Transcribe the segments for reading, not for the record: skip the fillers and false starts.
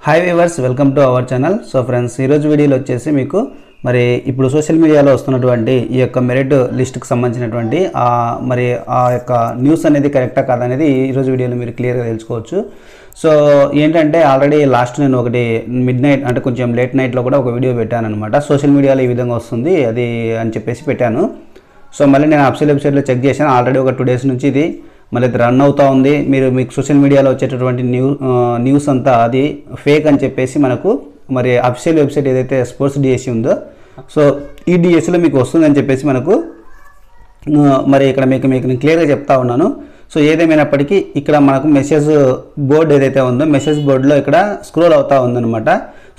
Hi viewers, welcome to our channel. So friends, ఈరోజు వీడియోలో వచ్చేసి మీకు మరి ఇప్పుడు సోషల్ మీడియాలో వస్తున్నటువంటి ఈ యొక్క మెరిట్ లిస్ట్కి సంబంధించినటువంటి మరి ఆ యొక్క న్యూస్ అనేది కరెక్టా కాదా అనేది ఈరోజు వీడియోలో మీరు క్లియర్గా తెలుసుకోవచ్చు. సో ఏంటంటే ఆల్రెడీ లాస్ట్ నేను ఒకటి మిడ్ నైట్ అంటే కొంచెం లేట్ నైట్లో కూడా ఒక వీడియో పెట్టాను అనమాట. సోషల్ మీడియాలో ఈ విధంగా వస్తుంది అది అని చెప్పేసి పెట్టాను. సో మళ్ళీ నేను అఫీషియల్ వెబ్సైట్లో చెక్ చేశాను. ఆల్రెడీ ఒక 2 days నుంచి ఇది మళ్ళీ రన్ అవుతూ ఉంది. మీకు సోషల్ మీడియాలో వచ్చేటటువంటి న్యూస్ అంతా అది ఫేక్ అని చెప్పేసి మనకు మరి అఫీషియల్ వెబ్సైట్ ఏదైతే స్పోర్ట్స్ డిఎస్సి ఉందో సో ఈ డిఎస్సిలో మీకు వస్తుందని చెప్పేసి మనకు మరి ఇక్కడ మీకు నేను క్లియర్గా చెప్తా ఉన్నాను. సో ఏదేమైనప్పటికీ ఇక్కడ మనకు మెసేజ్ బోర్డు ఏదైతే ఉందో మెసేజ్ బోర్డులో ఇక్కడ స్క్రోల్ అవుతూ ఉందన్నమాట.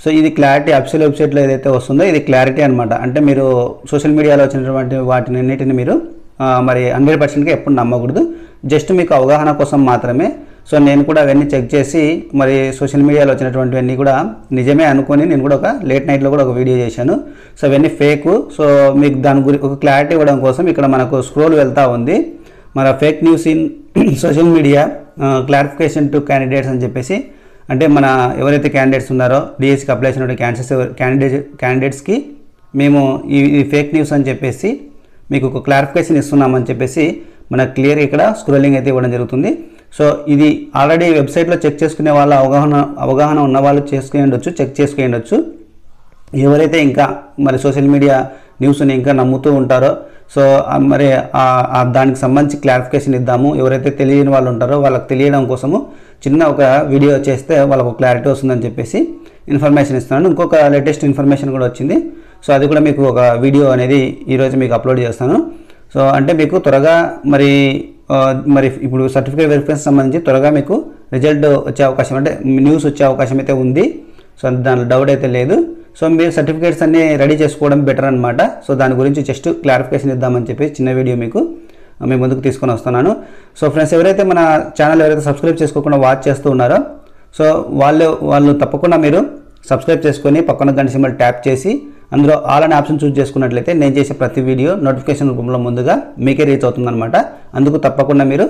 సో ఇది క్లారిటీ అఫీషియల్ వెబ్సైట్లో ఏదైతే వస్తుందో ఇది క్లారిటీ అనమాట. అంటే మీరు సోషల్ మీడియాలో వచ్చినటువంటి వాటినన్నిటిని మీరు మరి 100%గా ఎప్పుడు నమ్మకూడదు. జస్ట్ మీకు అవగాహన కోసం మాత్రమే. సో నేను కూడా అవన్నీ చెక్ చేసి మరి సోషల్ మీడియాలో వచ్చినటువంటివన్నీ కూడా నిజమే అనుకొని నేను కూడా ఒక లేట్ నైట్లో కూడా ఒక వీడియో చేశాను. సో అవన్నీ ఫేకు. సో మీకు దాని గురించి ఒక క్లారిటీ ఇవ్వడం కోసం ఇక్కడ మనకు స్క్రోల్ వెళ్తూ ఉంది. మన fake news in social media clarification to candidates అని చెప్పేసి, అంటే మన ఎవరైతే క్యాండిడేట్స్ ఉన్నారో డిఎస్సికి అప్లై చేసినటువంటి క్యాండిడేట్స్కి మేము ఈ ఫేక్ న్యూస్ అని చెప్పేసి మీకు ఒక క్లారిఫికేషన్ ఇస్తున్నామని చెప్పేసి మన క్లియర్ ఇక్కడ స్క్రోలింగ్ అయితే ఇవ్వడం జరుగుతుంది. సో ఇది ఆల్రెడీ వెబ్సైట్లో చెక్ చేసుకునే వాళ్ళ అవగాహన ఉన్న వాళ్ళు చెక్ చేసుకునేయచ్చు. ఎవరైతే ఇంకా మరి సోషల్ మీడియా న్యూస్ని ఇంకా నమ్ముతూ ఉంటారో సో మరి దానికి సంబంధించి క్లారిఫికేషన్ ఇద్దాము. ఎవరైతే తెలియని వాళ్ళు ఉంటారో వాళ్ళకి తెలియడం కోసము చిన్న ఒక వీడియో చేస్తే వాళ్ళకు క్లారిటీ వస్తుందని చెప్పేసి ఇన్ఫర్మేషన్ ఇస్తున్నాను. ఇంకొక లేటెస్ట్ ఇన్ఫర్మేషన్ కూడా వచ్చింది. సో అది కూడా మీకు ఒక వీడియో అనేది ఈరోజు మీకు అప్లోడ్ చేస్తాను. సో అంటే మీకు త్వరగా మరి ఇప్పుడు సర్టిఫికేట్ వెరిఫికేషన్ సంబంధించి త్వరగా మీకు రిజల్ట్ వచ్చే అవకాశం అంటే న్యూస్ వచ్చే అవకాశం అయితే ఉంది. సో దాంట్లో డౌట్ అయితే లేదు. సో మీరు సర్టిఫికేట్స్ అన్నీ రెడీ చేసుకోవడం బెటర్ అనమాట. సో దాని గురించి జస్ట్ క్లారిఫికేషన్ ఇద్దామని చెప్పి చిన్న వీడియో మీకు మీ ముందుకు తీసుకొని వస్తున్నాను. సో ఫ్రెండ్స్, ఎవరైతే మన ఛానల్ ఎవరైతే సబ్స్క్రైబ్ చేసుకోకుండా వాచ్ చేస్తూ ఉన్నారో సో వాళ్ళు తప్పకుండా మీరు సబ్స్క్రైబ్ చేసుకొని పక్కన గంట సింబల్ ట్యాప్ చేసి అందులో ఆల్ అనే ఆప్షన్ చూస్ చేసుకున్నట్లయితే నేను చేసే ప్రతి వీడియో నోటిఫికేషన్ రూపంలో ముందుగా మీకే రీచ్ అవుతుందన్నమాట. అందుకు తప్పకుండా మీరు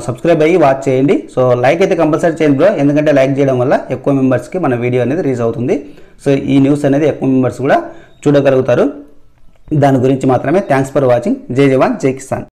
సబ్స్క్రైబ్ అయ్యి వాచ్ చేయండి. సో లైక్ అయితే కంపల్సరీ చేయండి బ్రో, ఎందుకంటే లైక్ చేయడం వల్ల ఎక్కువ మెంబర్స్కి మన వీడియో అనేది రీచ్ అవుతుంది. సో ఈ న్యూస్ అనేది ఎక్కువ మెంబర్స్ కూడా చూడగలుగుతారు. దాని గురించి మాత్రమే. Thanks for watching. జై జవాన్, జై కిసాన్.